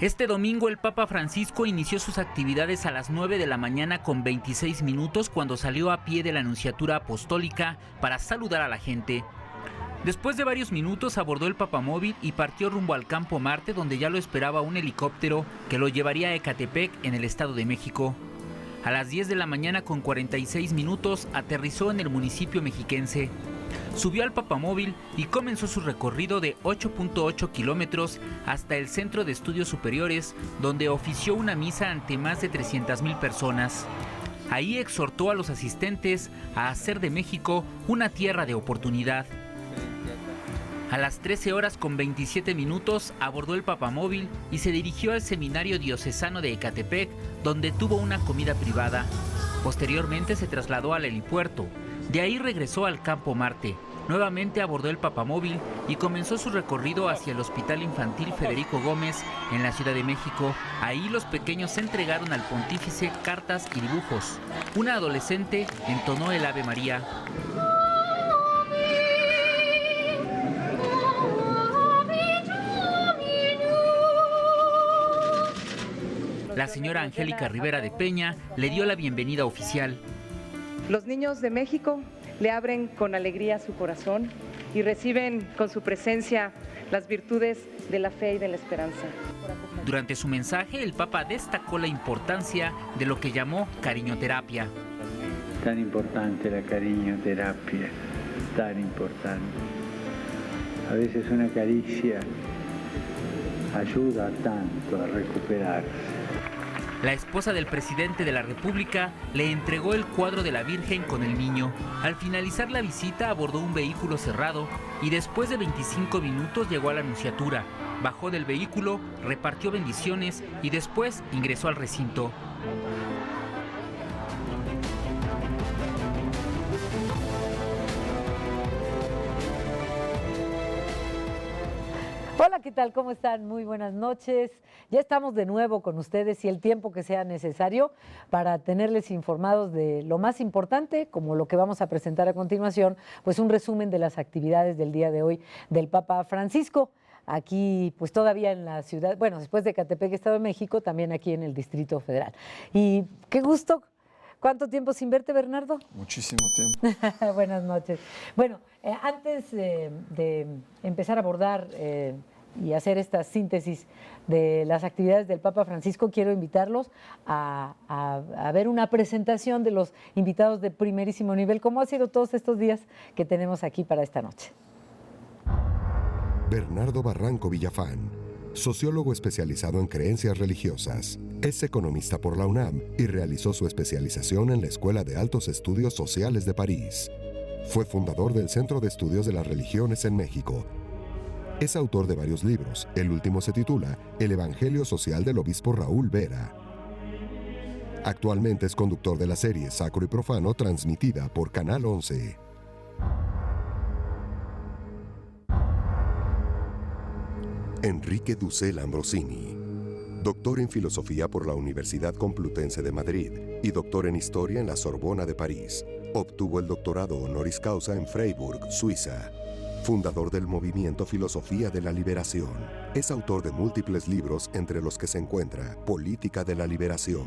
Este domingo el Papa Francisco inició sus actividades a las 9 de la mañana con 26 minutos cuando salió a pie de la Nunciatura Apostólica para saludar a la gente. Después de varios minutos abordó el papamóvil y partió rumbo al Campo Marte, donde ya lo esperaba un helicóptero que lo llevaría a Ecatepec, en el Estado de México. A las 10 de la mañana con 46 minutos aterrizó en el municipio mexiquense. Subió al papamóvil y comenzó su recorrido de 8.8 kilómetros hasta el Centro de Estudios Superiores, donde ofició una misa ante más de 300,000 personas. Ahí exhortó a los asistentes a hacer de México una tierra de oportunidad. A las 13 horas con 27 minutos abordó el papamóvil y se dirigió al Seminario Diocesano de Ecatepec, donde tuvo una comida privada. Posteriormente se trasladó al helipuerto. De ahí regresó al Campo Marte. Nuevamente abordó el papamóvil y comenzó su recorrido hacia el Hospital Infantil Federico Gómez en la Ciudad de México. Ahí los pequeños entregaron al pontífice cartas y dibujos. Una adolescente entonó el Ave María. La señora Angélica Rivera de Peña le dio la bienvenida oficial. Los niños de México le abren con alegría su corazón y reciben con su presencia las virtudes de la fe y de la esperanza. Durante su mensaje, el Papa destacó la importancia de lo que llamó cariñoterapia. Tan importante la cariñoterapia, tan importante. A veces una caricia ayuda tanto a recuperarse. La esposa del presidente de la República le entregó el cuadro de la Virgen con el niño. Al finalizar la visita abordó un vehículo cerrado y después de 25 minutos llegó a la Nunciatura. Bajó del vehículo, repartió bendiciones y después ingresó al recinto. Hola, ¿qué tal? ¿Cómo están? Muy buenas noches. Ya estamos de nuevo con ustedes y el tiempo que sea necesario para tenerles informados de lo más importante, como lo que vamos a presentar a continuación, pues un resumen de las actividades del día de hoy del Papa Francisco. Aquí, pues todavía en la ciudad, bueno, después de Ecatepec, Estado de México, también aquí en el Distrito Federal. Y qué gusto. ¿Cuánto tiempo sin verte, Bernardo? Muchísimo tiempo. Buenas noches. Bueno, antes de empezar a abordar y hacer esta síntesis de las actividades del Papa Francisco, quiero invitarlos a ver una presentación de los invitados de primerísimo nivel, como ha sido todos estos días que tenemos aquí para esta noche. Bernardo Barranco Villafán, sociólogo especializado en creencias religiosas. Es economista por la UNAM y realizó su especialización en la Escuela de Altos Estudios Sociales de París. Fue fundador del Centro de Estudios de las Religiones en México. Es autor de varios libros. El último se titula El Evangelio Social del Obispo Raúl Vera. Actualmente es conductor de la serie Sacro y Profano, transmitida por Canal 11. Enrique Dussel Ambrosini, doctor en Filosofía por la Universidad Complutense de Madrid y doctor en Historia en la Sorbona de París. Obtuvo el doctorado honoris causa en Freiburg, Suiza. Fundador del movimiento Filosofía de la Liberación. Es autor de múltiples libros, entre los que se encuentra Política de la Liberación.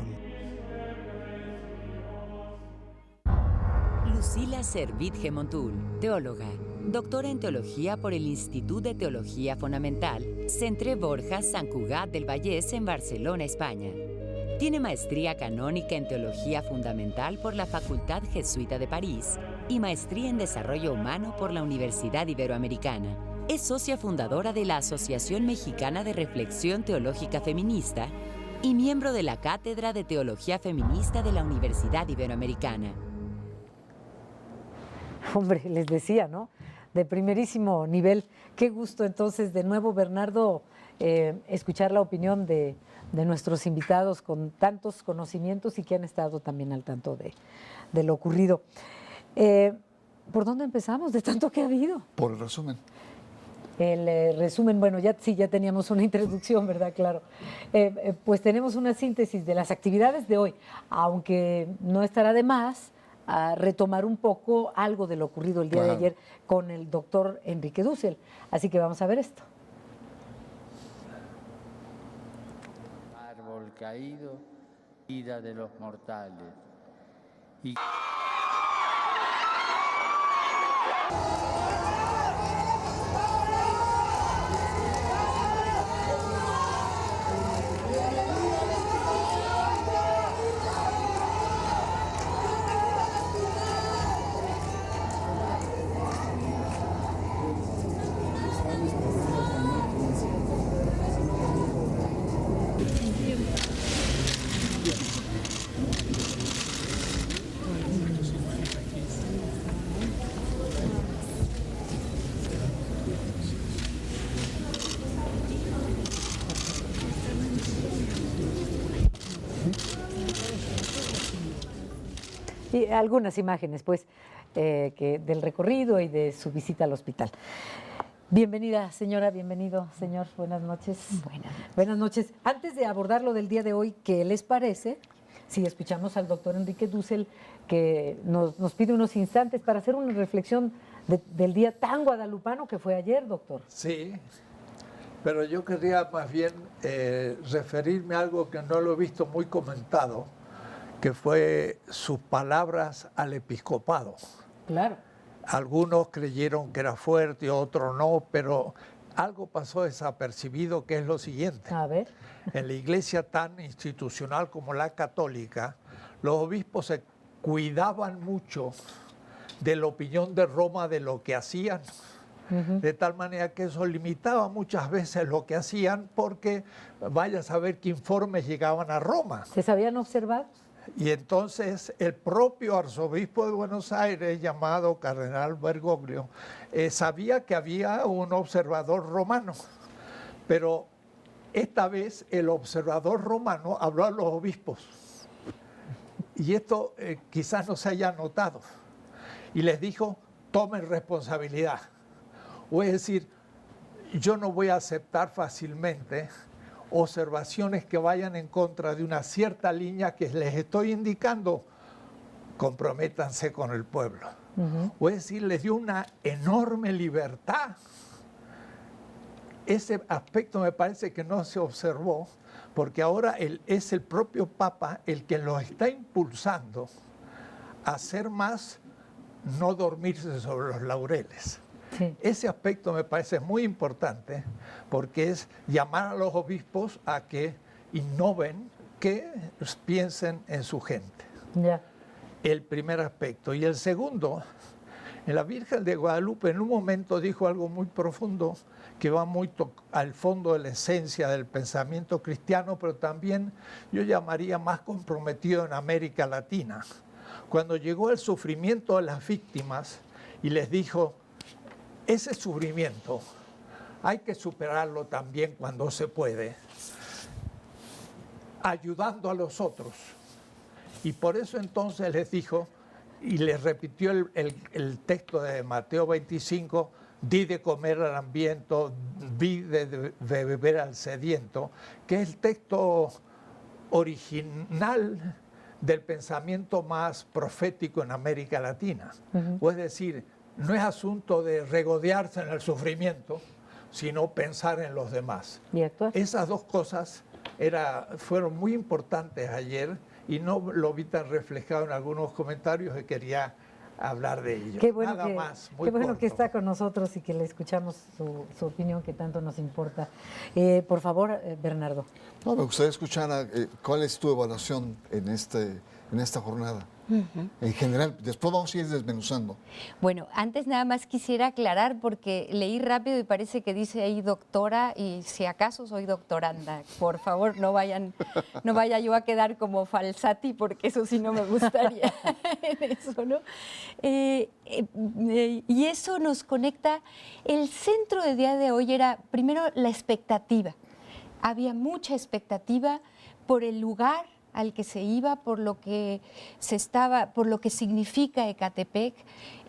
Lucila Servitje Montul, teóloga, doctora en Teología por el Institut de Teología Fonamental, Centre Borja Sant Cugat del Vallès en Barcelona, España. Tiene maestría canónica en Teología Fundamental por la Facultad Jesuita de París y maestría en Desarrollo Humano por la Universidad Iberoamericana. Es socia fundadora de la Asociación Mexicana de Reflexión Teológica Feminista y miembro de la Cátedra de Teología Feminista de la Universidad Iberoamericana. Hombre, les decía, ¿no? De primerísimo nivel. Qué gusto entonces de nuevo, Bernardo, escuchar la opinión de nuestros invitados con tantos conocimientos y que han estado también al tanto de lo ocurrido. ¿Por dónde empezamos? De tanto que ha habido. Por el resumen. El resumen, bueno, ya teníamos una introducción, ¿verdad? Claro. Pues tenemos una síntesis de las actividades de hoy, aunque no estará de más a retomar un poco algo de lo ocurrido el día de ayer con el doctor Enrique Dussel. Así que vamos a ver esto. caído, vida de los mortales. Y Y algunas imágenes, pues, del recorrido y de su visita al hospital. Bienvenida, señora, bienvenido, señor. Buenas noches. Buenas noches. Antes de abordar lo del día de hoy, ¿qué les parece si escuchamos al doctor Enrique Dussel, que nos pide unos instantes para hacer una reflexión del día tan guadalupano que fue ayer, doctor? Sí, pero yo quería más bien referirme a algo que no lo he visto muy comentado, que fue sus palabras al episcopado. Claro. Algunos creyeron que era fuerte, otros no, pero algo pasó desapercibido, que es lo siguiente. A ver. En la iglesia tan institucional como la católica, los obispos se cuidaban mucho de la opinión de Roma de lo que hacían, de tal manera que eso limitaba muchas veces lo que hacían, porque vaya a saber qué informes llegaban a Roma. ¿Se sabían observar? Y entonces el propio arzobispo de Buenos Aires, llamado cardenal Bergoglio, sabía que había un observador romano, pero esta vez el observador romano habló a los obispos. Y esto quizás no se haya notado. Y les dijo, tomen responsabilidad. O es decir, yo no voy a aceptar fácilmente observaciones que vayan en contra de una cierta línea que les estoy indicando. Comprométanse con el pueblo. O es decir, les dio una enorme libertad. Ese aspecto me parece que no se observó, porque ahora es el propio Papa el que los está impulsando a hacer más, no dormirse sobre los laureles. Sí. Ese aspecto me parece muy importante, porque es llamar a los obispos a que innoven, que piensen en su gente. Ya. El primer aspecto. Y el segundo, en la Virgen de Guadalupe en un momento dijo algo muy profundo, que va muy al fondo de la esencia del pensamiento cristiano, pero también yo llamaría más comprometido en América Latina. Cuando llegó el sufrimiento de las víctimas y les dijo, ese sufrimiento hay que superarlo también cuando se puede, ayudando a los otros. Y por eso entonces les dijo, y les repitió el texto de Mateo 25, di de comer al hambriento, di de beber al sediento, que es el texto original del pensamiento más profético en América Latina. O es decir, no es asunto de regodearse en el sufrimiento, sino pensar en los demás. ¿Y actuar? Esas dos cosas fueron muy importantes ayer y no lo vi tan reflejado en algunos comentarios que quería hablar de ello. Qué bueno, Nada más, muy qué bueno corto. que está con nosotros y que le escuchamos su opinión que tanto nos importa. Por favor, Bernardo. No, me gustaría escuchar cuál es tu evaluación en esta jornada. En general, después vamos a ir desmenuzando. Bueno, antes nada más quisiera aclarar porque leí rápido y parece que dice ahí doctora y si acaso soy doctoranda. Por favor, no vaya yo a quedar como Falsati porque eso sí no me gustaría en eso, ¿no? Y eso nos conecta. El centro del día de hoy era primero la expectativa. Había mucha expectativa por el lugar al que se iba, por lo que significa Ecatepec.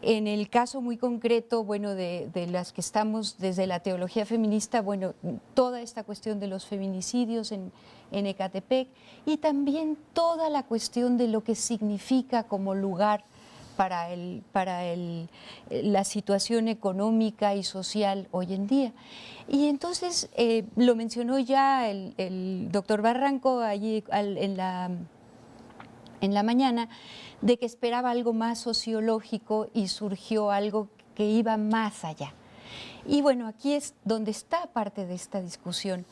En el caso muy concreto, bueno, de las que estamos desde la teología feminista, bueno, toda esta cuestión de los feminicidios en Ecatepec y también toda la cuestión de lo que significa como lugar la situación económica y social hoy en día. Y entonces lo mencionó ya el doctor Barranco allí en la mañana, de que esperaba algo más sociológico y surgió algo que iba más allá. Y bueno, aquí es donde está parte de esta discusión.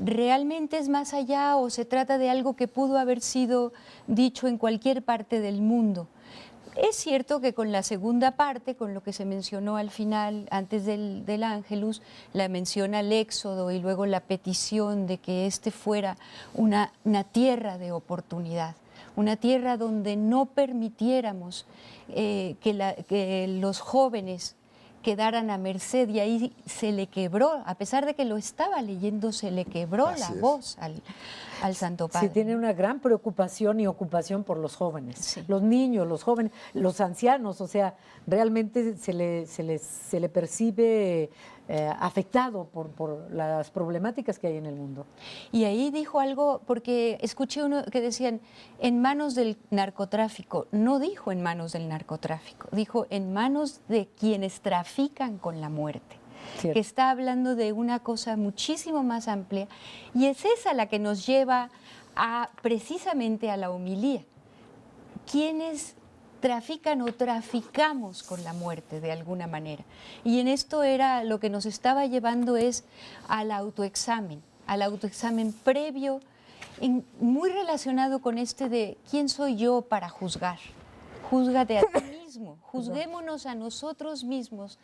¿Realmente es más allá o se trata de algo que pudo haber sido dicho en cualquier parte del mundo? Es cierto que con la segunda parte, con lo que se mencionó al final, antes del Ángelus, la mención al Éxodo y luego la petición de que este fuera una tierra de oportunidad, una tierra donde no permitiéramos que los jóvenes quedaran a merced, y ahí se le quebró, a pesar de que lo estaba leyendo, se le quebró la voz al Santo Padre. Sí, tiene una gran preocupación y ocupación por los jóvenes, sí. Los niños, los jóvenes, los ancianos, o sea, realmente se le percibe afectado por las problemáticas que hay en el mundo. Y ahí dijo algo, porque escuché uno que decían, en manos del narcotráfico. No dijo en manos del narcotráfico, dijo en manos de quienes trafican con la muerte. Cierto. Que está hablando de una cosa muchísimo más amplia, y es esa la que nos lleva precisamente a la homilía. ¿Quiénes trafican o traficamos con la muerte de alguna manera? Y en esto era lo que nos estaba llevando es al autoexamen previo, muy relacionado con este de ¿quién soy yo para juzgar? Júzgate a ti mismo, juzguémonos a nosotros mismos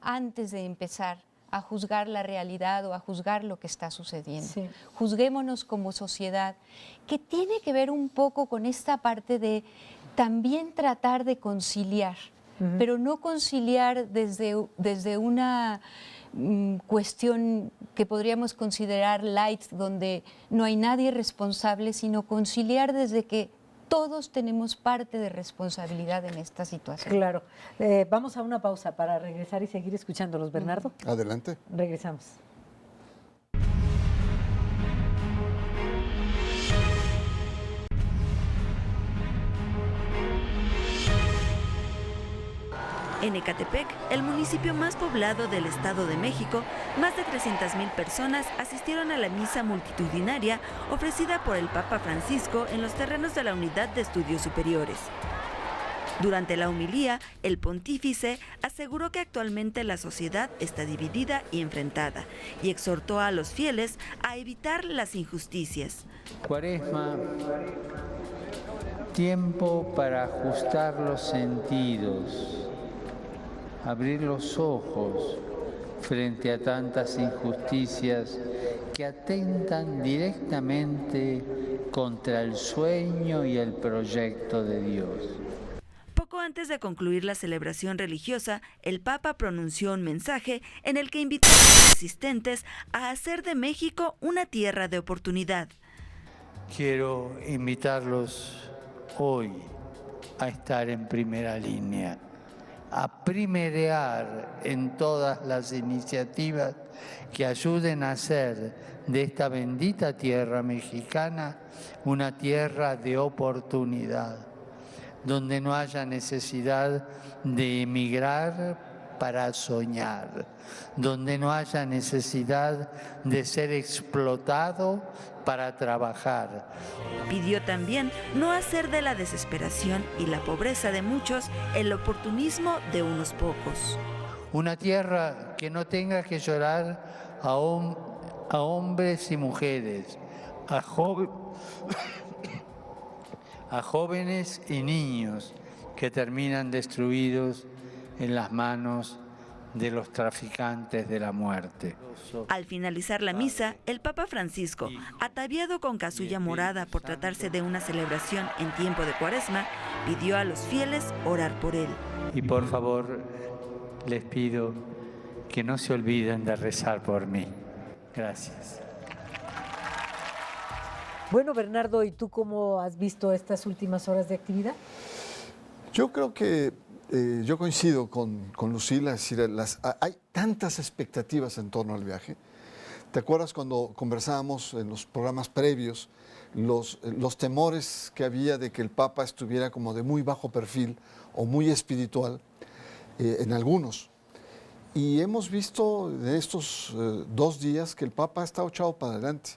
antes de empezar a juzgar la realidad o a juzgar lo que está sucediendo. Sí. Juzguémonos como sociedad, que tiene que ver un poco con esta parte de también tratar de conciliar, pero no conciliar desde una cuestión que podríamos considerar light, donde no hay nadie responsable, sino conciliar desde que todos tenemos parte de responsabilidad en esta situación. Claro. Vamos a una pausa para regresar y seguir escuchándolos, Bernardo. Adelante. Regresamos. En Ecatepec, el municipio más poblado del Estado de México, más de 300,000 personas asistieron a la misa multitudinaria ofrecida por el Papa Francisco en los terrenos de la Unidad de Estudios Superiores. Durante la homilía, el pontífice aseguró que actualmente la sociedad está dividida y enfrentada, y exhortó a los fieles a evitar las injusticias. Cuaresma, tiempo para ajustar los sentidos, abrir los ojos frente a tantas injusticias que atentan directamente contra el sueño y el proyecto de Dios. Poco antes de concluir la celebración religiosa, el Papa pronunció un mensaje en el que invitó a los asistentes a hacer de México una tierra de oportunidad. Quiero invitarlos hoy a estar en primera línea, a primerear en todas las iniciativas que ayuden a hacer de esta bendita tierra mexicana una tierra de oportunidad, donde no haya necesidad de emigrar para soñar, donde no haya necesidad de ser explotado para trabajar. Pidió también no hacer de la desesperación y la pobreza de muchos el oportunismo de unos pocos. Una tierra que no tenga que llorar a hombres y mujeres, a jóvenes y niños que terminan destruidos en las manos de los traficantes de la muerte. Al finalizar la misa, el Papa Francisco, ataviado con casulla morada por tratarse de una celebración en tiempo de Cuaresma, pidió a los fieles orar por él. Y por favor, les pido que no se olviden de rezar por mí. Gracias. Bueno, Bernardo, ¿y tú cómo has visto estas últimas horas de actividad? Yo creo que yo coincido con Lucila, es decir, hay tantas expectativas en torno al viaje, ¿Te acuerdas cuando conversábamos en los programas previos los temores que había de que el Papa estuviera como de muy bajo perfil o muy espiritual en algunos? Y hemos visto en estos 2 días que el Papa ha estado echado para adelante.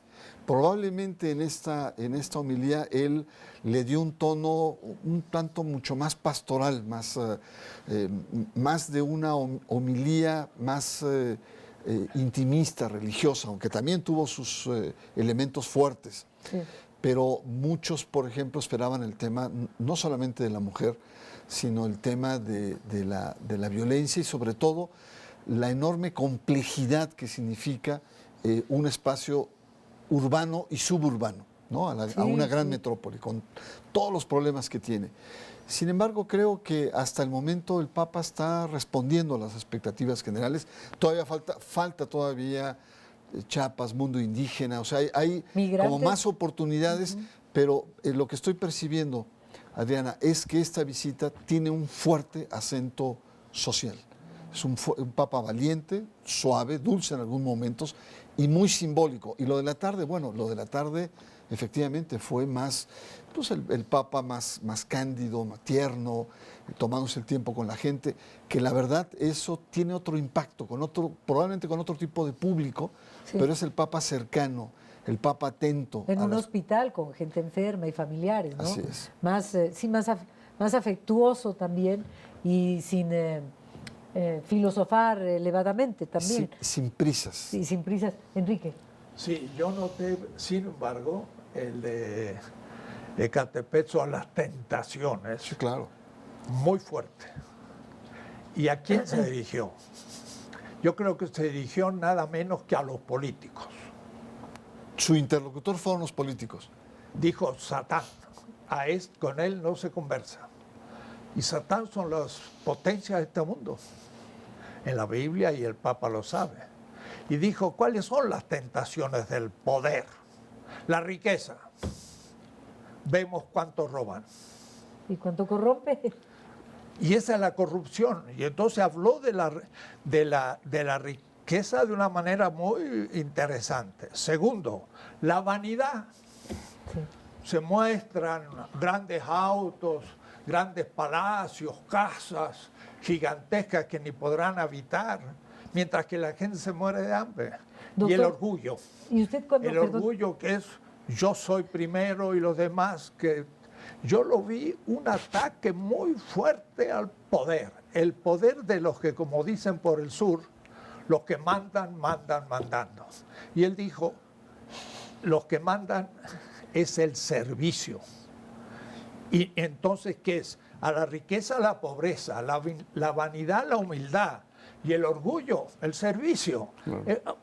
Probablemente en esta homilía él le dio un tono un tanto mucho más pastoral, más de una homilía más intimista, religiosa, aunque también tuvo sus elementos fuertes. Sí. Pero muchos, por ejemplo, esperaban el tema no solamente de la mujer, sino el tema de la violencia y sobre todo la enorme complejidad que significa un espacio urbano y suburbano, ¿no? a una gran metrópoli, con todos los problemas que tiene. Sin embargo, creo que hasta el momento el Papa está respondiendo a las expectativas generales. Todavía falta todavía Chiapas, mundo indígena, o sea, hay como más oportunidades, pero lo que estoy percibiendo, Adriana, es que esta visita tiene un fuerte acento social. Es un Papa valiente, suave, dulce en algunos momentos y muy simbólico. Y lo de la tarde, bueno, lo de la tarde efectivamente fue más, pues el Papa más cándido, más tierno, tomándose el tiempo con la gente, que la verdad eso tiene otro impacto, probablemente con otro tipo de público, sí. Pero es el Papa cercano, el Papa atento. En un hospital con gente enferma y familiares, ¿no? Así es. Más afectuoso también y sin filosofar elevadamente también. Sin prisas. Sí, sin prisas. Enrique. Sí, yo noté, sin embargo, el de Ecatepec son las tentaciones. Sí, claro. Muy fuerte. ¿Y a quién se dirigió? Yo creo que se dirigió nada menos que a los políticos. Su interlocutor fueron los políticos. Dijo Satán, con él no se conversa. Y Satán son las potencias de este mundo. En la Biblia, y el Papa lo sabe. Y dijo, ¿cuáles son las tentaciones del poder? La riqueza. Vemos cuánto roban. ¿Y cuánto corrompe? Y esa es la corrupción. Y entonces habló de la riqueza de una manera muy interesante. Segundo, la vanidad. Sí. Se muestran grandes autos, grandes palacios, casas gigantescas que ni podrán habitar, mientras que la gente se muere de hambre. Doctor, y el orgullo. ¿Y usted orgullo que es yo soy primero y los demás, que yo lo vi un ataque muy fuerte al poder. El poder de los que, como dicen por el sur, los que mandan, mandando. Y él dijo, los que mandan es el servicio. Y entonces, ¿qué es? A la riqueza, la pobreza, la vanidad, la humildad, y el orgullo, el servicio.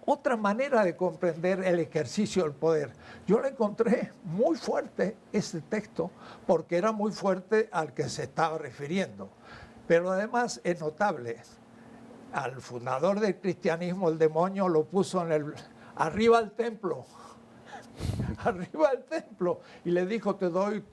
Otra manera de comprender el ejercicio del poder. Yo le encontré muy fuerte ese texto porque era muy fuerte al que se estaba refiriendo. Pero además es notable, al fundador del cristianismo el demonio lo puso arriba del templo. Arriba del templo. Y le dijo, te doy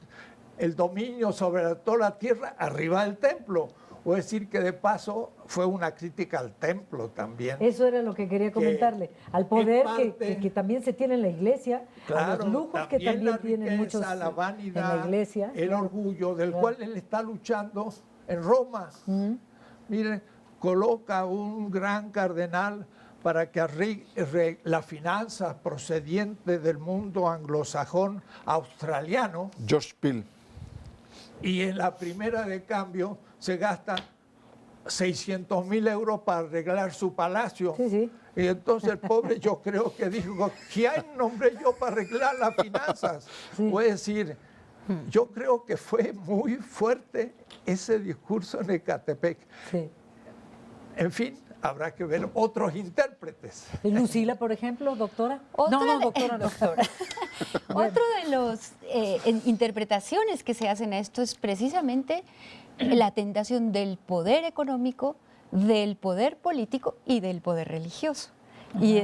el dominio sobre toda la tierra arriba del templo. O decir que de paso fue una crítica al templo también. Eso era lo que quería comentarle, al poder que también se tiene en la iglesia, claro, a los lujos que también tienen muchos la vanidad, en la iglesia. El orgullo del cual él está luchando en Roma. Miren, coloca un gran cardenal para que las finanzas procedientes del mundo anglosajón australiano. George Peel. Y en la primera de cambio se gasta 600.000 euros para arreglar su palacio. Sí, sí. Y entonces el pobre yo creo que dijo, ¿quién nombré yo para arreglar las finanzas? Sí. Puede decir, yo creo que fue muy fuerte ese discurso en Ecatepec. Sí. En fin, habrá que ver otros intérpretes. Lucila, por ejemplo, doctora. Doctora. Otro de las interpretaciones que se hacen a esto es precisamente la tentación del poder económico, del poder político y del poder religioso. Y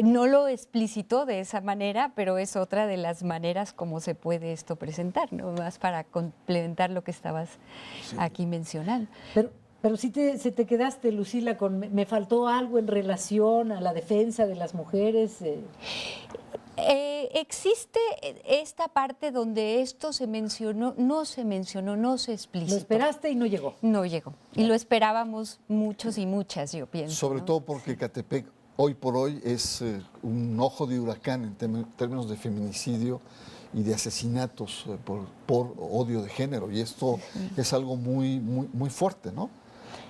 no lo explicitó de esa manera, pero es otra de las maneras como se puede esto presentar, ¿no? Más para complementar lo que estabas aquí mencionando. Pero sí se te quedaste, Lucila, con me faltó algo en relación a la defensa de las mujeres. Existe esta parte donde esto se mencionó, no se explicitó. Lo esperaste y no llegó. No llegó. Y lo esperábamos muchos y muchas, yo pienso. Sobre todo porque Ecatepec hoy por hoy es un ojo de huracán en términos de feminicidio y de asesinatos por odio de género. Y esto es algo muy, muy, muy fuerte, ¿no?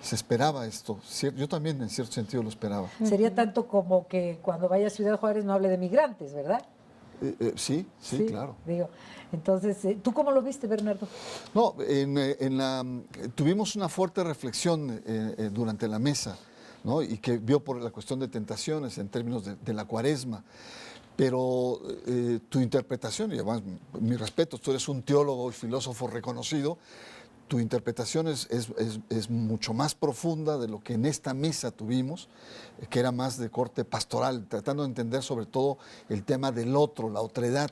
Se esperaba esto. Yo también, en cierto sentido, lo esperaba. Sería tanto como que cuando vaya a Ciudad Juárez no hable de migrantes, ¿verdad? Sí, claro. Digo, entonces, ¿tú cómo lo viste, Bernardo? No, tuvimos una fuerte reflexión durante la mesa, ¿no? Y que vio por la cuestión de tentaciones en términos de la Cuaresma. Pero tu interpretación, y además mi respeto, tú eres un teólogo y filósofo reconocido, tu interpretación es mucho más profunda de lo que en esta mesa tuvimos, que era más de corte pastoral, tratando de entender sobre todo el tema del otro, la otredad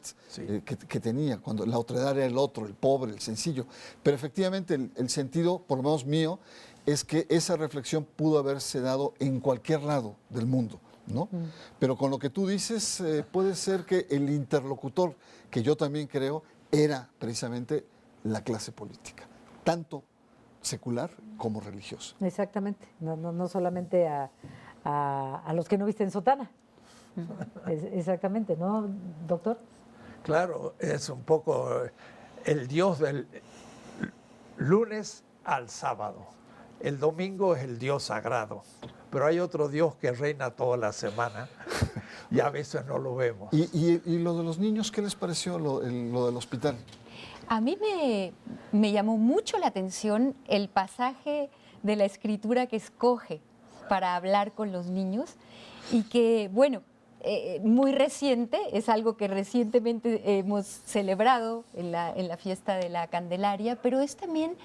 que tenía, cuando la otredad era el otro, el pobre, el sencillo. Pero efectivamente el sentido, por lo menos mío, es que esa reflexión pudo haberse dado en cualquier lado del mundo, ¿no? Pero con lo que tú dices, puede ser que el interlocutor, que yo también creo, era precisamente la clase política, tanto secular como religiosa. Exactamente, no solamente a los que no visten sotana. Exactamente, ¿no, doctor? Claro, es un poco el Dios del lunes al sábado. El domingo es el Dios sagrado, pero hay otro Dios que reina toda la semana y a veces no lo vemos. ¿Y lo de los niños, qué les pareció lo del hospital? A mí me llamó mucho la atención el pasaje de la Escritura que escoge para hablar con los niños y que, bueno, muy reciente, es algo que recientemente hemos celebrado en la fiesta de la Candelaria, pero también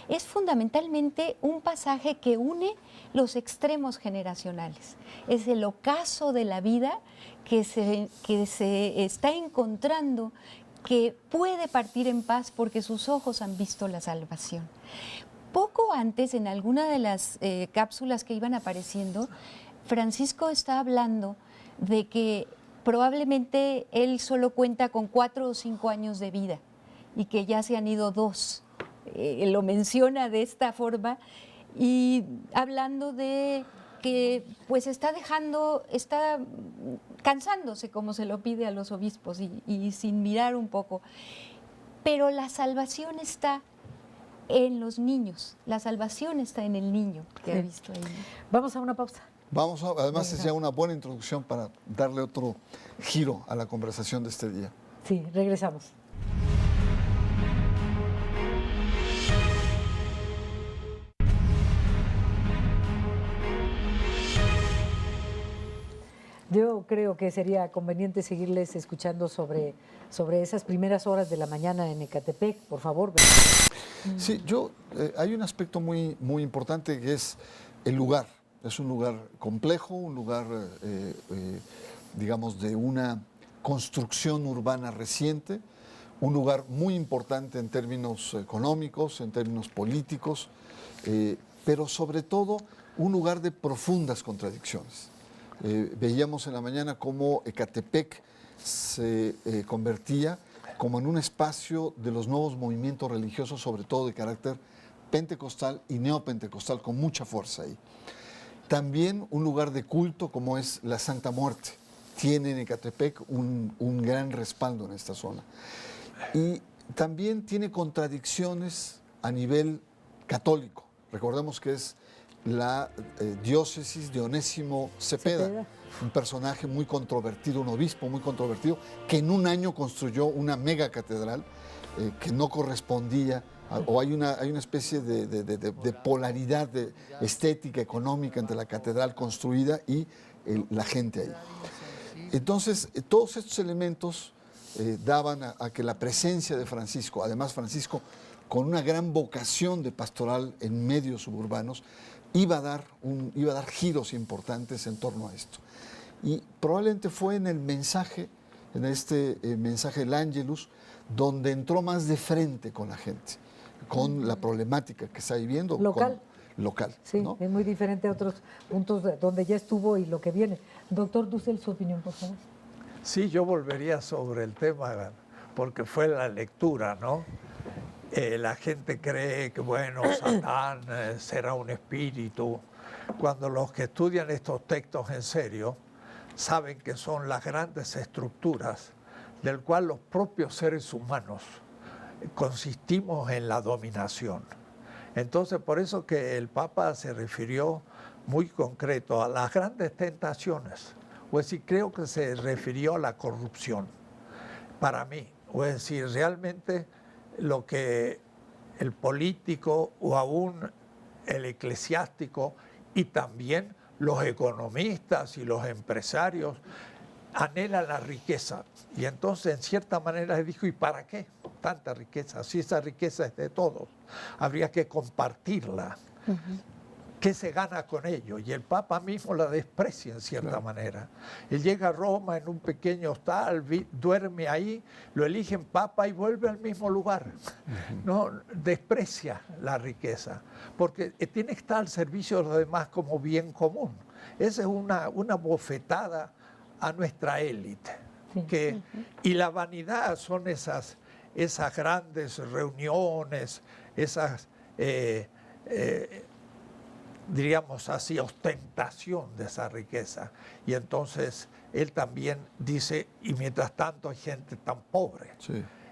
es fundamentalmente un pasaje que une los extremos generacionales. Es el ocaso de la vida que se está encontrando, que puede partir en paz porque sus ojos han visto la salvación. Poco antes, en alguna de las cápsulas que iban apareciendo, Francisco está hablando de que probablemente él solo cuenta con 4 o 5 años de vida y que ya se han ido 2. Lo menciona de esta forma y hablando de que pues está cansándose, como se lo pide a los obispos, y sin mirar un poco. Pero la salvación está en los niños, la salvación está en el niño que ha visto ahí. Vamos a una pausa. Además es ya una buena introducción para darle otro giro a la conversación de este día. Sí, regresamos. Yo creo que sería conveniente seguirles escuchando sobre esas primeras horas de la mañana en Ecatepec, por favor. Sí, hay un aspecto muy, muy importante que es el lugar. Es un lugar complejo, un lugar, digamos, de una construcción urbana reciente, un lugar muy importante en términos económicos, en términos políticos, pero sobre todo un lugar de profundas contradicciones. Veíamos en la mañana cómo Ecatepec se convertía como en un espacio de los nuevos movimientos religiosos, sobre todo de carácter pentecostal y neopentecostal, con mucha fuerza ahí. También un lugar de culto como es la Santa Muerte. Tiene en Ecatepec un gran respaldo en esta zona. Y también tiene contradicciones a nivel católico. Recordemos que es la diócesis de Onésimo Cepeda, un personaje muy controvertido, un obispo muy controvertido, que en un año construyó una mega catedral que no correspondía, o hay una especie de polaridad estética, económica entre la catedral construida y la gente ahí. Entonces, todos estos elementos daban a que la presencia de Francisco, además Francisco con una gran vocación de pastoral en medios suburbanos, iba a dar giros importantes en torno a esto. Y probablemente fue en el mensaje, en este mensaje del Ángelus, donde entró más de frente con la gente, con la problemática que está viviendo. Local. local. Sí, ¿no? es muy diferente a otros puntos donde ya estuvo y lo que viene. Doctor Dussel, su opinión, por favor. Sí, yo volvería sobre el tema, porque fue la lectura, ¿no? La gente cree que, bueno, Satán será un espíritu, cuando los que estudian estos textos en serio saben que son las grandes estructuras del cual los propios seres humanos consistimos en la dominación. Entonces, por eso que el Papa se refirió muy concreto a las grandes tentaciones, o es decir, creo que se refirió a la corrupción, para mí, o es decir, realmente lo que el político o aún el eclesiástico y también los economistas y los empresarios anhelan la riqueza. Y entonces, en cierta manera, le dijo, ¿y para qué tanta riqueza? Si esa riqueza es de todos, habría que compartirla. ¿Qué se gana con ello? Y el Papa mismo la desprecia en cierta manera. Él llega a Roma en un pequeño hostal, duerme ahí, lo eligen Papa y vuelve al mismo lugar. No desprecia la riqueza, porque tiene que estar al servicio de los demás como bien común. Esa es una bofetada a nuestra élite. Y la vanidad son esas grandes reuniones, esas... diríamos así, ostentación de esa riqueza. Y entonces él también dice, y mientras tanto hay gente tan pobre,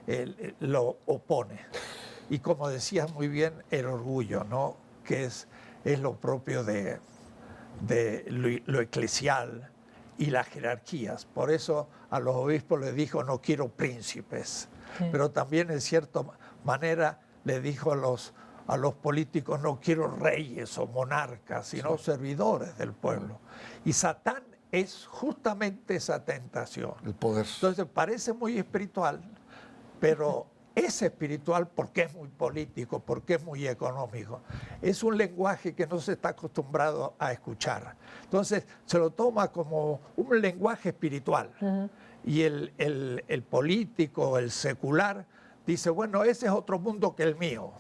él lo opone. Y como decías muy bien, el orgullo, ¿no? Que es lo propio de lo eclesial y las jerarquías. Por eso a los obispos les dijo, no quiero príncipes. Pero también en cierta manera le dijo a los políticos, no quiero reyes o monarcas, sino servidores del pueblo. Y Satán es justamente esa tentación. El poder. Entonces parece muy espiritual, pero es espiritual porque es muy político, porque es muy económico. Es un lenguaje que no se está acostumbrado a escuchar. Entonces se lo toma como un lenguaje espiritual. Y el político, el secular, dice, bueno, ese es otro mundo que el mío.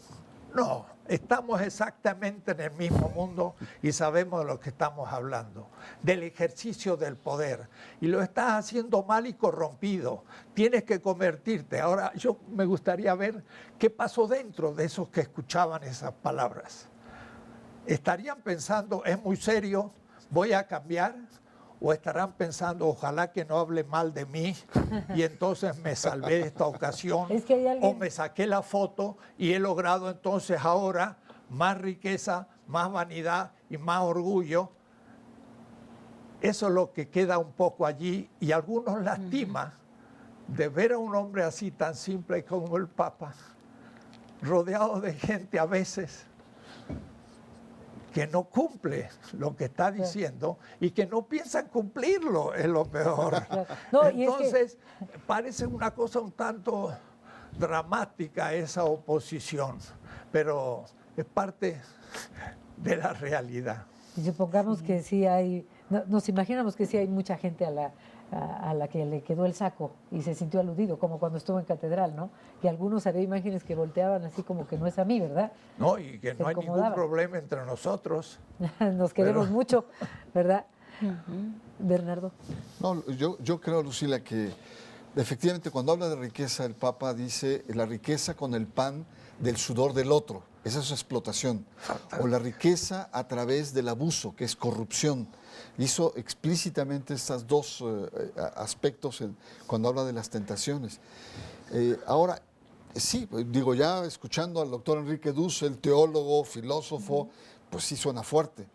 No, estamos exactamente en el mismo mundo y sabemos de lo que estamos hablando, del ejercicio del poder. Y lo estás haciendo mal y corrompido. Tienes que convertirte. Ahora, yo me gustaría ver qué pasó dentro de esos que escuchaban esas palabras. ¿Estarían pensando, es muy serio, voy a cambiar? ¿O estarán pensando, ojalá que no hable mal de mí y entonces me salvé de esta ocasión? O me saqué la foto y he logrado entonces ahora más riqueza, más vanidad y más orgullo. Eso es lo que queda un poco allí y algunos lastima de ver a un hombre así tan simple como el Papa, rodeado de gente a veces que no cumple lo que está diciendo y que no piensan cumplirlo, es lo peor. No, entonces, parece una cosa un tanto dramática esa oposición, pero es parte de la realidad. Y supongamos que sí hay, nos imaginamos que sí hay mucha gente a la que le quedó el saco y se sintió aludido, como cuando estuvo en catedral, ¿no? Y algunos había imágenes que volteaban así como que no es a mí, ¿verdad? No, y que no hay ningún problema entre nosotros. Nos queremos mucho, ¿verdad? Bernardo. No, yo creo, Lucila, que efectivamente cuando habla de riqueza, el Papa dice la riqueza con el pan del sudor del otro. Esa es explotación. O la riqueza a través del abuso, que es corrupción. Hizo explícitamente estos dos aspectos cuando habla de las tentaciones. Ahora, sí, digo, ya escuchando al doctor Enrique Dussel, teólogo, filósofo, pues sí suena fuerte.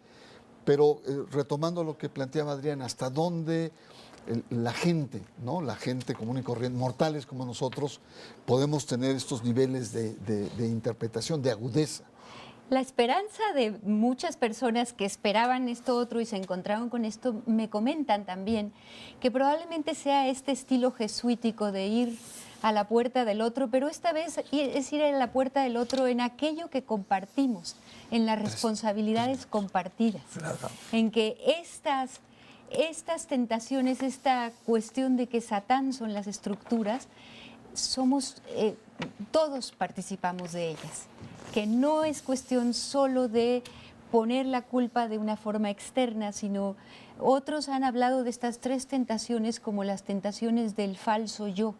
Pero retomando lo que planteaba Adrián, ¿hasta dónde la gente, ¿no? La gente común y corriente, mortales como nosotros, podemos tener estos niveles de interpretación, de agudeza? La esperanza de muchas personas que esperaban esto otro y se encontraron con esto, me comentan también que probablemente sea este estilo jesuítico de ir a la puerta del otro, pero esta vez es ir a la puerta del otro en aquello que compartimos, en las responsabilidades compartidas, en que estas tentaciones, esta cuestión de que Satán son las estructuras, todos participamos de ellas, que no es cuestión solo de poner la culpa de una forma externa, sino otros han hablado de estas 3 tentaciones como las tentaciones del falso yo,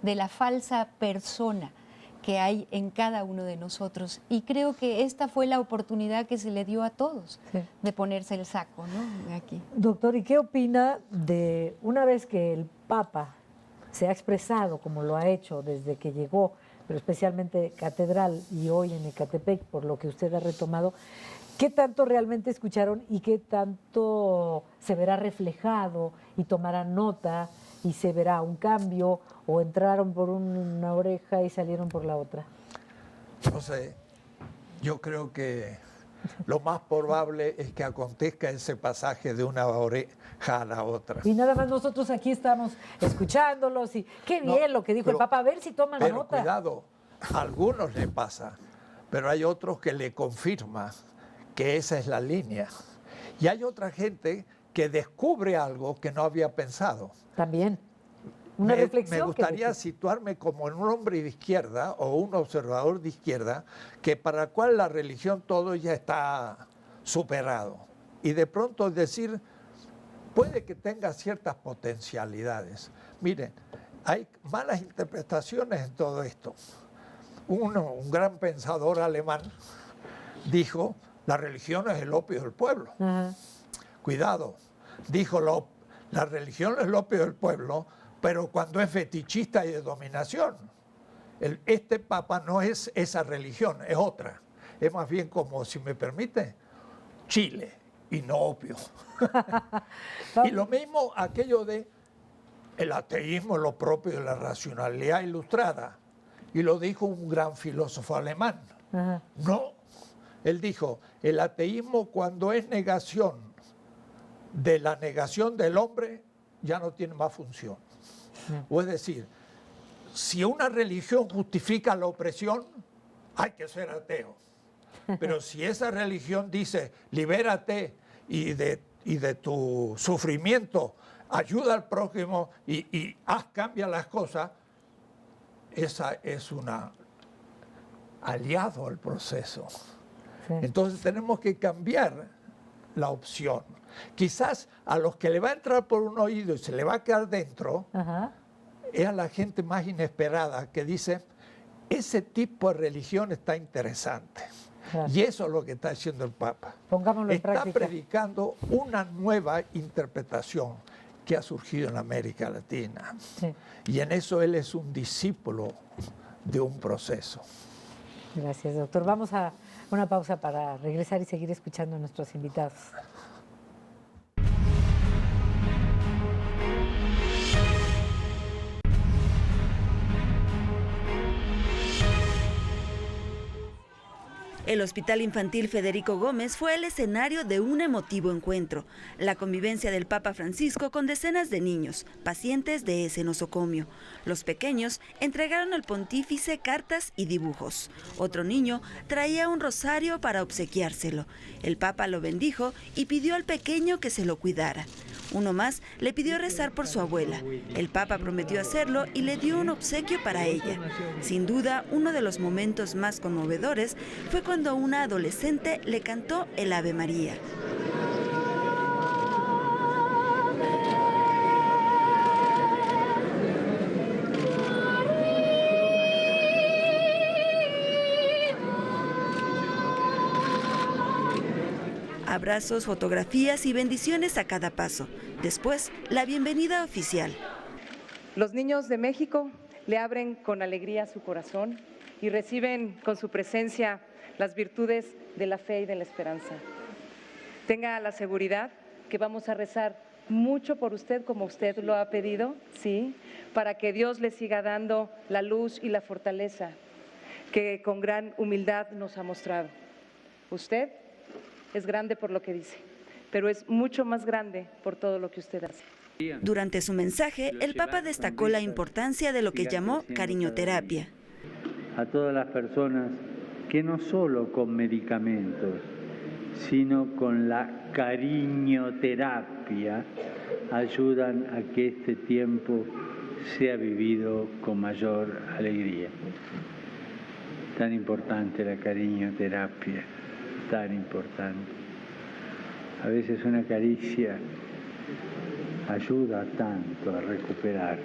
de la falsa persona que hay en cada uno de nosotros. Y creo que esta fue la oportunidad que se le dio a todos de ponerse el saco, ¿no? Aquí. Doctor, ¿y qué opina de una vez que el Papa se ha expresado como lo ha hecho desde que llegó, pero especialmente Catedral y hoy en Ecatepec, por lo que usted ha retomado, qué tanto realmente escucharon y qué tanto se verá reflejado y tomarán nota y se verá un cambio o entraron por una oreja y salieron por la otra? No sé, yo creo que lo más probable es que acontezca ese pasaje de una oreja a la otra. Y nada más nosotros aquí estamos escuchándolos y qué bien lo que dijo el Papa, a ver si toman pero nota. Cuidado, a algunos les pasa, pero hay otros que le confirman que esa es la línea. Y hay otra gente que descubre algo que no había pensado. También. Una reflexión. Me gustaría situarme como un hombre de izquierda o un observador de izquierda que para el cual la religión todo ya está superado. Y de pronto decir, puede que tenga ciertas potencialidades. Miren, hay malas interpretaciones en todo esto. Un gran pensador alemán dijo, la religión es el opio del pueblo. Cuidado, dijo, la religión es el opio del pueblo, pero cuando es fetichista y de dominación. Este Papa no es esa religión, es otra. Es más bien como, si me permite, Chile y no opio. Y lo mismo aquello de el ateísmo, lo propio de la racionalidad ilustrada. Y lo dijo un gran filósofo alemán. No, él dijo, el ateísmo cuando es negación de la negación del hombre, ya no tiene más función. O es decir, si una religión justifica la opresión, hay que ser ateo. Pero si esa religión dice, libérate y de tu sufrimiento, ayuda al prójimo y cambia las cosas, esa es una aliado al proceso. Entonces tenemos que cambiar la opción. Quizás a los que le va a entrar por un oído y se le va a quedar dentro, es a la gente más inesperada que dice, ese tipo de religión está interesante. Y eso es lo que está haciendo el Papa. Pongámoslo en práctica. Está predicando una nueva interpretación que ha surgido en América Latina. Y en eso él es un discípulo de un proceso. Gracias, doctor. Vamos a una pausa para regresar y seguir escuchando a nuestros invitados. El Hospital Infantil Federico Gómez fue el escenario de un emotivo encuentro, la convivencia del Papa Francisco con decenas de niños, pacientes de ese nosocomio. Los pequeños entregaron al pontífice cartas y dibujos. Otro niño traía un rosario para obsequiárselo. El Papa lo bendijo y pidió al pequeño que se lo cuidara. Uno más le pidió rezar por su abuela. El Papa prometió hacerlo y le dio un obsequio para ella. Sin duda, uno de los momentos más conmovedores fue cuando una adolescente le cantó el Ave María. Abrazos, fotografías y bendiciones a cada paso. Después, la bienvenida oficial. Los niños de México le abren con alegría su corazón y reciben con su presencia las virtudes de la fe y de la esperanza. Tenga la seguridad que vamos a rezar mucho por usted, como usted lo ha pedido, sí, para que Dios le siga dando la luz y la fortaleza que con gran humildad nos ha mostrado. Usted es grande por lo que dice, pero es mucho más grande por todo lo que usted hace. Durante su mensaje, el Papa destacó la importancia de lo que llamó cariñoterapia. A todas las personas que no solo con medicamentos, sino con la cariñoterapia ayudan a que este tiempo sea vivido con mayor alegría. Tan importante la cariñoterapia, tan importante. A veces una caricia ayuda tanto a recuperarse.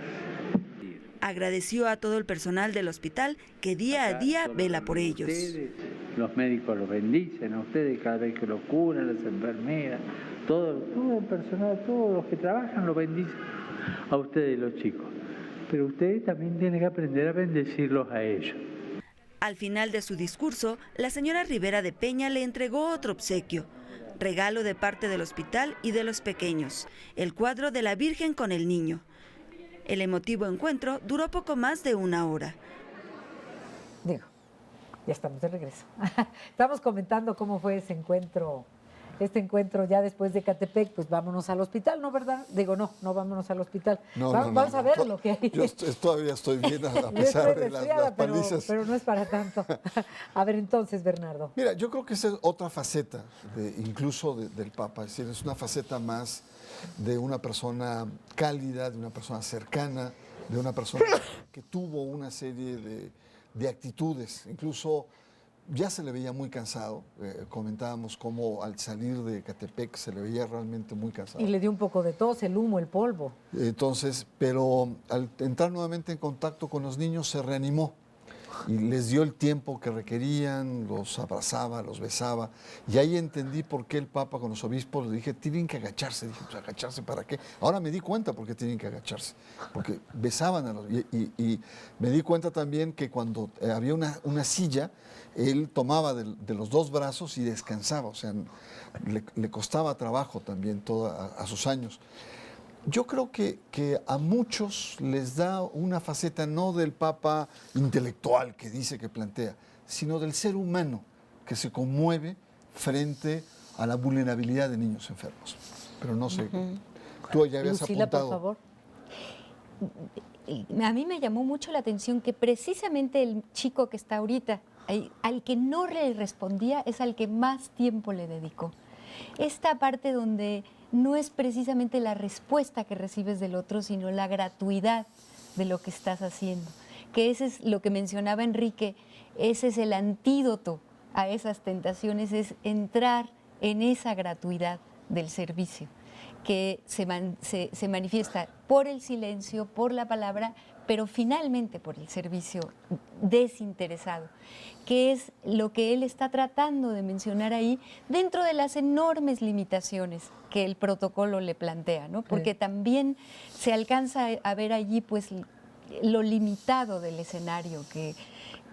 Agradeció a todo el personal del hospital que día a día vela por ellos. Los médicos los bendicen a ustedes cada vez que los curan, las enfermeras, todo el personal, todos los que trabajan los bendicen a ustedes los chicos. Pero ustedes también tienen que aprender a bendecirlos a ellos. Al final de su discurso, la señora Rivera de Peña le entregó otro obsequio, regalo de parte del hospital y de los pequeños, el cuadro de la Virgen con el niño. El emotivo encuentro duró poco más de 1 hora. Digo, ya estamos de regreso. Estamos comentando cómo fue ese encuentro. Este encuentro ya después de Ecatepec, pues vámonos al hospital, ¿no, verdad? Digo, no vámonos al hospital. Vamos a ver lo que hay. Yo todavía estoy bien a pesar de las palizas. Pero no es para tanto. A ver, entonces, Bernardo. Mira, yo creo que esa es otra faceta, incluso del Papa. Es decir, es una faceta más de una persona cálida, de una persona cercana, de una persona que tuvo una serie de actitudes. Incluso ya se le veía muy cansado. Comentábamos cómo al salir de Ecatepec se le veía realmente muy cansado. Y le dio un poco de tos, el humo, el polvo. Entonces, pero al entrar nuevamente en contacto con los niños se reanimó y les dio el tiempo que requerían, los abrazaba, los besaba. Y ahí entendí por qué el Papa con los obispos le dije, tienen que agacharse. Dije, pues, ¿agacharse para qué? Ahora me di cuenta por qué tienen que agacharse. Porque besaban a los... Y me di cuenta también que cuando había una silla, él tomaba de los 2 brazos y descansaba. O sea, le costaba trabajo también a sus años. Yo creo que a muchos les da una faceta no del Papa intelectual que dice, que plantea, sino del ser humano que se conmueve frente a la vulnerabilidad de niños enfermos. Pero no sé, tú ya habías Lucila, apuntado. por favor. A mí me llamó mucho la atención que precisamente el chico que está ahorita, al que no le respondía, es al que más tiempo le dedicó. Esta parte donde no es precisamente la respuesta que recibes del otro, sino la gratuidad de lo que estás haciendo. Que ese es lo que mencionaba Enrique, ese es el antídoto a esas tentaciones, es entrar en esa gratuidad del servicio, que se manifiesta por el silencio, por la palabra, pero finalmente por el servicio desinteresado, que es lo que él está tratando de mencionar ahí dentro de las enormes limitaciones que el protocolo le plantea, ¿no? Porque también se alcanza a ver allí pues lo limitado del escenario,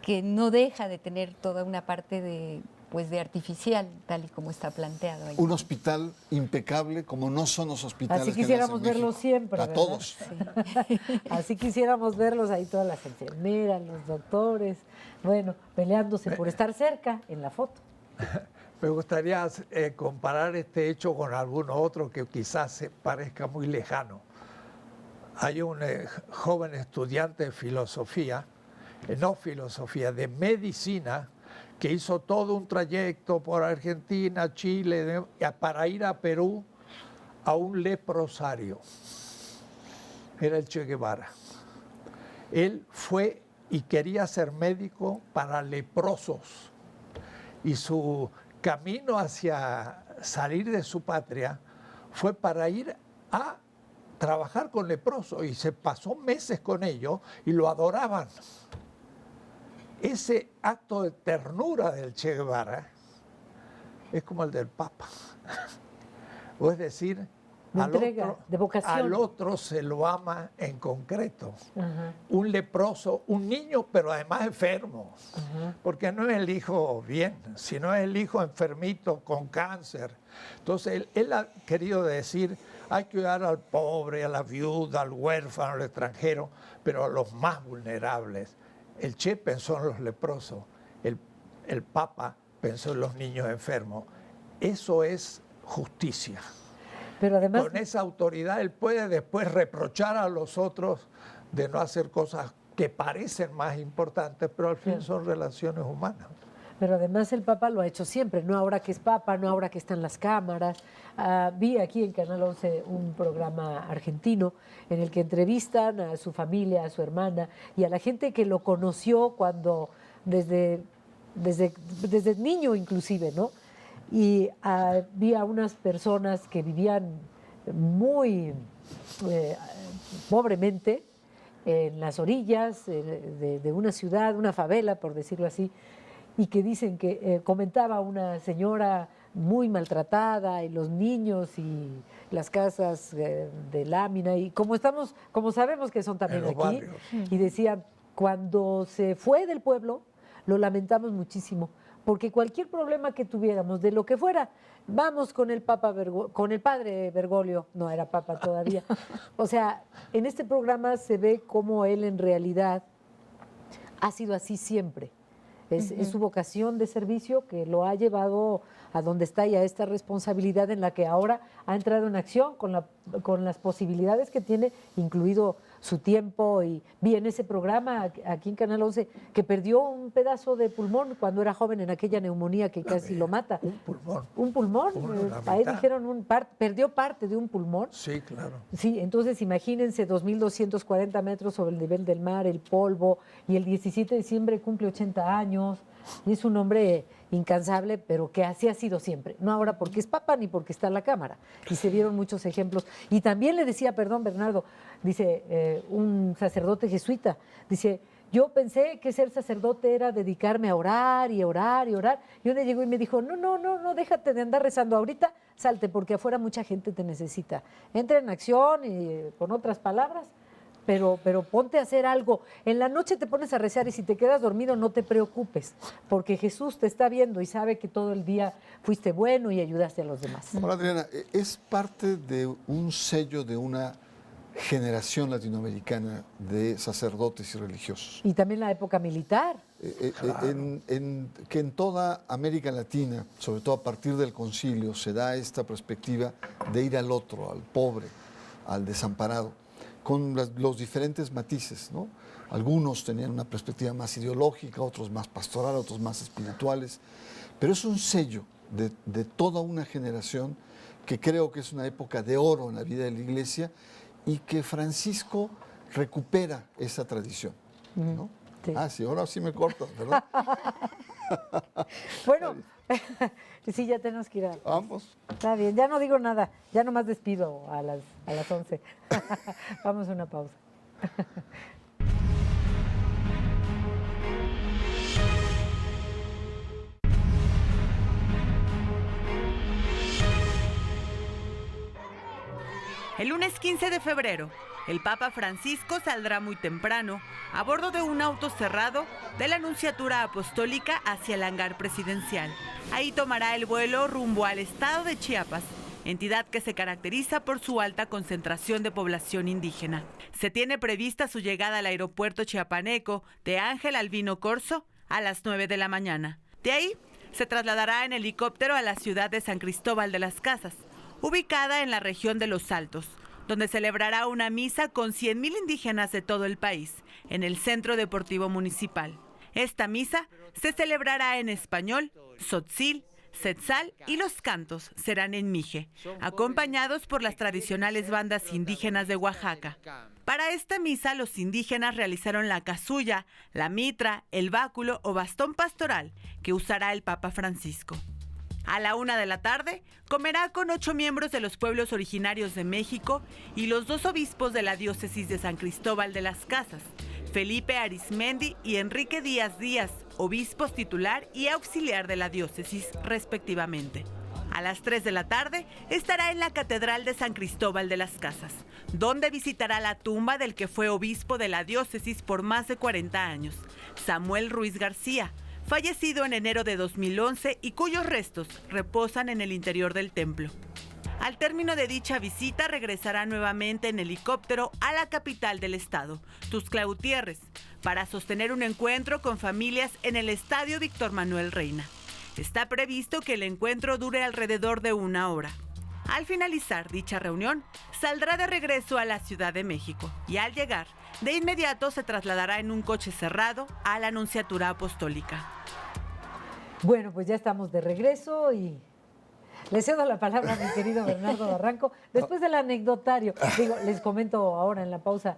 que no deja de tener toda una parte de artificial, tal y como está planteado ahí. Un hospital impecable, como no son los hospitales. Así quisiéramos verlos siempre, a ¿verdad? todos. Sí. Así quisiéramos verlos ahí, todas las enfermeras, los doctores, bueno, peleándose por estar cerca en la foto. Me gustaría comparar este hecho con algún otro que quizás se parezca muy lejano. Hay un joven estudiante de filosofía, de medicina, que hizo todo un trayecto por Argentina, Chile, para ir a Perú a un leprosario. Era el Che Guevara. Él fue y quería ser médico para leprosos. Y su camino hacia salir de su patria fue para ir a trabajar con leprosos. Y se pasó meses con ellos y lo adoraban. Ese acto de ternura del Che Guevara es como el del Papa. O es decir, al otro se lo ama en concreto. Un leproso, un niño, pero además enfermo. Porque no es el hijo bien, sino es el hijo enfermito con cáncer. Entonces, él ha querido decir, hay que cuidar al pobre, a la viuda, al huérfano, al extranjero, pero a los más vulnerables. El Che pensó en los leprosos, el Papa pensó en los niños enfermos. Eso es justicia. Pero además, con esa autoridad él puede después reprochar a los otros de no hacer cosas que parecen más importantes, pero al fin son relaciones humanas. Pero además el Papa lo ha hecho siempre, no ahora que es Papa, no ahora que están las cámaras. Vi aquí en Canal 11 un programa argentino en el que entrevistan a su familia, a su hermana y a la gente que lo conoció cuando desde niño inclusive, ¿no? y había unas personas que vivían muy pobremente en las orillas de una ciudad, una favela, por decirlo así, y que dicen que comentaba una señora muy maltratada y los niños y las casas de lámina y como sabemos que son también aquí, barrios. y decían, cuando se fue del pueblo, lo lamentamos muchísimo, porque cualquier problema que tuviéramos, de lo que fuera, vamos con el padre Bergoglio, no era papa todavía. O sea, en este programa se ve cómo él en realidad ha sido así siempre. Es su vocación de servicio que lo ha llevado a donde está y a esta responsabilidad en la que ahora ha entrado en acción con las posibilidades que tiene, incluido su tiempo. Y vi en ese programa aquí en Canal 11 que perdió un pedazo de pulmón cuando era joven en aquella neumonía que casi lo mata. Un pulmón. Ahí dijeron perdió parte de un pulmón. Sí, claro. Sí, entonces imagínense 2.240 metros sobre el nivel del mar, el polvo, y el 17 de diciembre cumple 80 años, y es un hombre incansable, pero que así ha sido siempre, no ahora porque es papa ni porque está en la Cámara, y se vieron muchos ejemplos. Y también le decía, perdón Bernardo, dice un sacerdote jesuita, dice, yo pensé que ser sacerdote era dedicarme a orar y orar y orar, y uno llegó y me dijo, no, déjate de andar rezando ahorita, salte, porque afuera mucha gente te necesita, entra en acción y con otras palabras, pero ponte a hacer algo. En la noche te pones a rezar y si te quedas dormido no te preocupes, porque Jesús te está viendo y sabe que todo el día fuiste bueno y ayudaste a los demás. Hola Adriana, es parte de un sello de una generación latinoamericana de sacerdotes y religiosos. Y también la época militar. Que en toda América Latina, sobre todo a partir del concilio, se da esta perspectiva de ir al otro, al pobre, al desamparado, con los diferentes matices, ¿no? Algunos tenían una perspectiva más ideológica, otros más pastoral, otros más espirituales, pero es un sello de toda una generación que creo que es una época de oro en la vida de la Iglesia y que Francisco recupera esa tradición, ¿no? Sí. Ah, sí, ahora sí me cortas, ¿verdad? Bueno, sí, ya tenemos que ir a... Vamos. Está bien, ya no digo nada, ya nomás despido a las 11. Vamos a una pausa. El lunes 15 de febrero, el Papa Francisco saldrá muy temprano a bordo de un auto cerrado de la Nunciatura Apostólica hacia el hangar presidencial. Ahí tomará el vuelo rumbo al estado de Chiapas, entidad que se caracteriza por su alta concentración de población indígena. Se tiene prevista su llegada al aeropuerto chiapaneco de Ángel Albino Corzo a las 9 de la mañana. De ahí se trasladará en helicóptero a la ciudad de San Cristóbal de las Casas, ubicada en la región de Los Altos, donde celebrará una misa con 100,000 indígenas de todo el país, en el Centro Deportivo Municipal. Esta misa se celebrará en español, tzotzil, setzal y los cantos serán en mije, acompañados por las tradicionales bandas indígenas de Oaxaca. Para esta misa, los indígenas realizaron la casulla, la mitra, el báculo o bastón pastoral que usará el Papa Francisco. A la 1 de la tarde, comerá con 8 miembros de los pueblos originarios de México y los 2 obispos de la diócesis de San Cristóbal de las Casas, Felipe Arismendi y Enrique Díaz Díaz, obispos titular y auxiliar de la diócesis, respectivamente. A las 3 de la tarde, estará en la Catedral de San Cristóbal de las Casas, donde visitará la tumba del que fue obispo de la diócesis por más de 40 años, Samuel Ruiz García, fallecido en enero de 2011 y cuyos restos reposan en el interior del templo. Al término de dicha visita regresará nuevamente en helicóptero a la capital del estado, Tuxtla Gutiérrez, para sostener un encuentro con familias en el Estadio Víctor Manuel Reina. Está previsto que el encuentro dure alrededor de 1 hora. Al finalizar dicha reunión, saldrá de regreso a la Ciudad de México y al llegar, de inmediato se trasladará en un coche cerrado a la Nunciatura Apostólica. Bueno, pues ya estamos de regreso y Le cedo la palabra a mi querido Bernardo Barranco. Después del anecdotario, digo, les comento ahora en la pausa,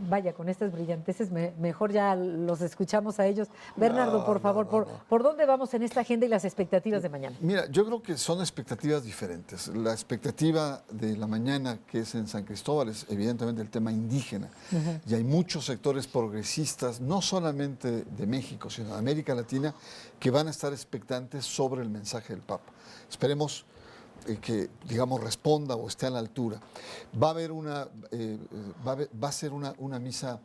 vaya, con estas brillanteces, mejor ya los escuchamos a ellos. Bernardo, por favor, ¿por dónde vamos en esta agenda y las expectativas de mañana? Mira, yo creo que son expectativas diferentes. La expectativa de la mañana, que es en San Cristóbal, es evidentemente el tema indígena. Y hay muchos sectores progresistas, no solamente de México, sino de América Latina, que van a estar expectantes sobre el mensaje del Papa. Esperemos que, digamos, responda o esté a la altura. Va a haber va a ser una misa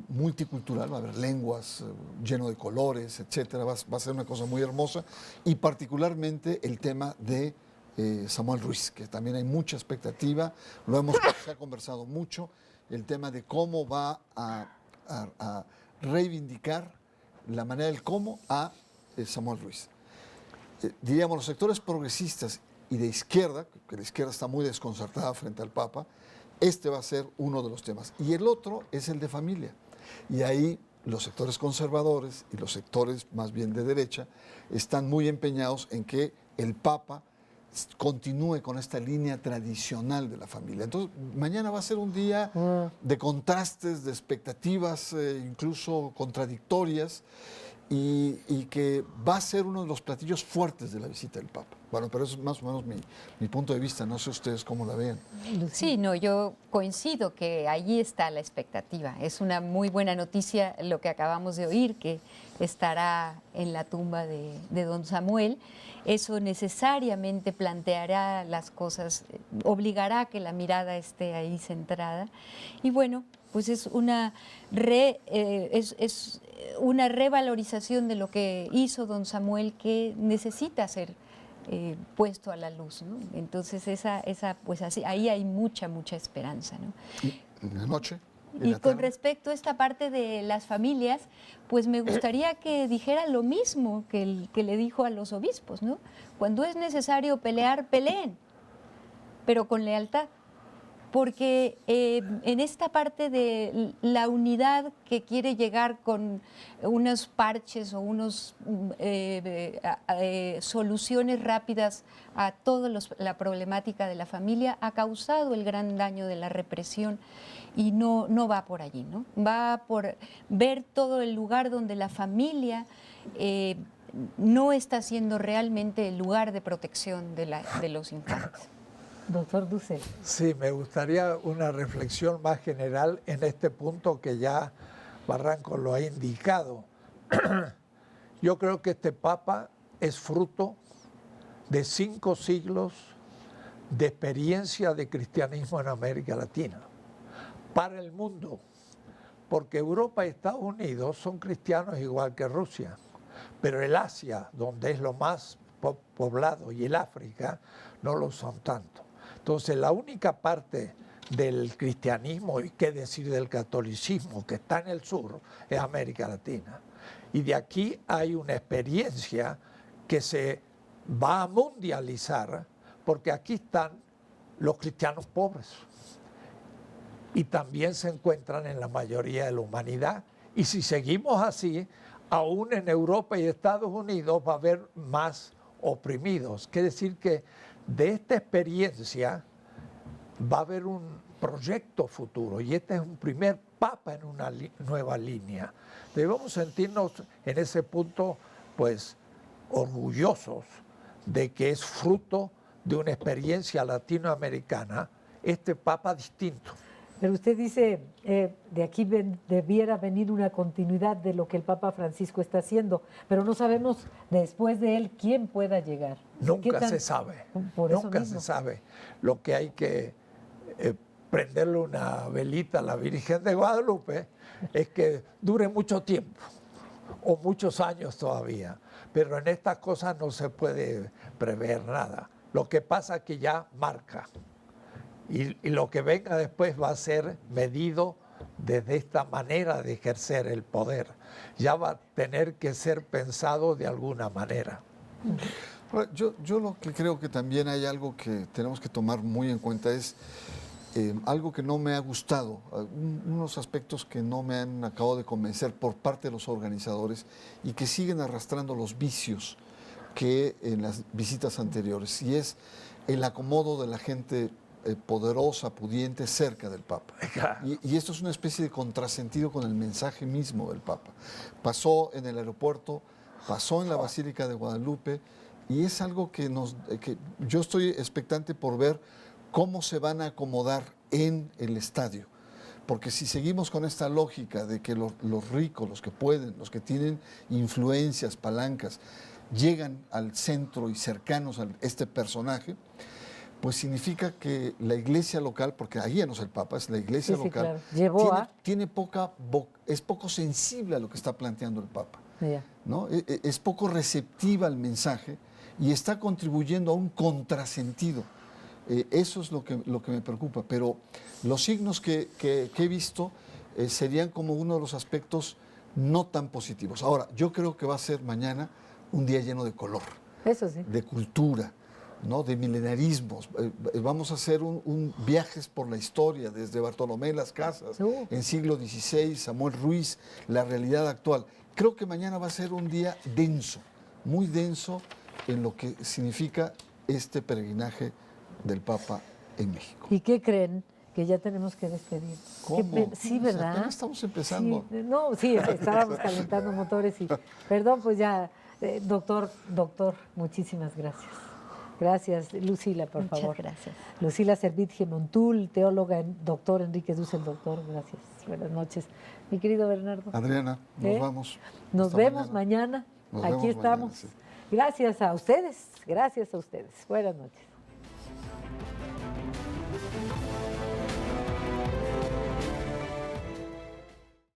multicultural, va a haber lenguas, lleno de colores, etcétera. Va a ser una cosa muy hermosa, y particularmente el tema de Samuel Ruiz, que también hay mucha expectativa, se ha conversado mucho, el tema de cómo va a reivindicar la manera del cómo a Samuel Ruiz. Diríamos, los sectores progresistas y de izquierda, que la izquierda está muy desconcertada frente al Papa, este va a ser uno de los temas. Y el otro es el de familia. Y ahí los sectores conservadores y los sectores más bien de derecha están muy empeñados en que el Papa continúe con esta línea tradicional de la familia. Entonces, mañana va a ser un día de contrastes, de expectativas incluso contradictorias, y que va a ser uno de los platillos fuertes de la visita del Papa. Bueno, pero eso es más o menos mi punto de vista. No sé ustedes cómo la ven. Sí, no, yo coincido que allí está la expectativa. Es una muy buena noticia lo que acabamos de oír, que estará en la tumba de don Samuel. Eso necesariamente planteará las cosas, obligará a que la mirada esté ahí centrada. Y bueno, pues es una revalorización de lo que hizo don Samuel, que necesita ser puesto a la luz, ¿no? Entonces pues así, ahí hay mucha esperanza, ¿no? En la noche. Y con respecto a esta parte de las familias, pues me gustaría que dijera lo mismo que le dijo a los obispos, ¿no? Cuando es necesario pelear, peleen, pero con lealtad. Porque en esta parte de la unidad que quiere llegar con unos parches o unas soluciones rápidas a toda la problemática de la familia, ha causado el gran daño de la represión, y no va por allí, ¿no? Va por ver todo el lugar donde la familia no está siendo realmente el lugar de protección de los infantes. Doctor Dussel. Sí, me gustaría una reflexión más general en este punto que ya Barranco lo ha indicado. Yo creo que este Papa es fruto de 5 siglos de experiencia de cristianismo en América Latina, para el mundo, porque Europa y Estados Unidos son cristianos igual que Rusia, pero el Asia, donde es lo más poblado, y el África, no lo son tanto. Entonces, la única parte del cristianismo, y qué decir del catolicismo, que está en el sur, es América Latina. Y de aquí hay una experiencia que se va a mundializar, porque aquí están los cristianos pobres. Y también se encuentran en la mayoría de la humanidad. Y si seguimos así, aún en Europa y Estados Unidos va a haber más oprimidos. Quiere decir que de esta experiencia va a haber un proyecto futuro, y este es un primer Papa en una nueva línea. Debemos sentirnos en ese punto, pues, orgullosos de que es fruto de una experiencia latinoamericana, este Papa distinto. Pero usted dice, de aquí debiera venir una continuidad de lo que el Papa Francisco está haciendo, pero no sabemos después de él quién pueda llegar. Nunca se sabe, nunca se sabe. Lo que hay que prenderle una velita a la Virgen de Guadalupe es que dure mucho tiempo, o muchos años todavía, pero en estas cosas no se puede prever nada. Lo que pasa es que ya marca. Y lo que venga después va a ser medido desde esta manera de ejercer el poder. Ya va a tener que ser pensado de alguna manera. Yo lo que creo que también hay algo que tenemos que tomar muy en cuenta es algo que no me ha gustado, unos aspectos que no me han acabado de convencer por parte de los organizadores y que siguen arrastrando los vicios que en las visitas anteriores, y es el acomodo de la gente poderosa, pudiente, cerca del Papa. Y esto es una especie de contrasentido con el mensaje mismo del Papa. Pasó en el aeropuerto, pasó en la Basílica de Guadalupe, y es algo que yo estoy expectante por ver cómo se van a acomodar en el estadio. Porque si seguimos con esta lógica de que los ricos, los que pueden, los que tienen influencias, palancas, llegan al centro y cercanos a este personaje, pues significa que la iglesia local, porque ahí ya no es el Papa, es la iglesia local, claro. es poco sensible a lo que está planteando el Papa. Yeah. ¿No? Es poco receptiva al mensaje y está contribuyendo a un contrasentido. Eso es lo que me preocupa, pero los signos que he visto serían como uno de los aspectos no tan positivos. Ahora, yo creo que va a ser mañana un día lleno de color, eso sí, de cultura, ¿no? De milenarismos. Vamos a hacer un viajes por la historia, desde Bartolomé Las Casas, en siglo XVI, Samuel Ruiz, la realidad actual. Creo que mañana va a ser un día denso, muy denso en lo que significa este peregrinaje del Papa en México. ¿Y qué creen? Que ya tenemos que despedir. ¿Cómo? Sí, ¿verdad? Apenas estamos empezando. Sí, estábamos calentando motores y... Perdón, pues ya, doctor, muchísimas gracias. Gracias, Lucila, por favor. Muchas gracias. Lucila Servitje Montul, teóloga, doctor Enrique Dussel, doctor, gracias. Buenas noches. Mi querido Bernardo. Adriana, nos vamos. Nos vemos mañana. Aquí estamos. Mañana, sí. Gracias a ustedes. Buenas noches.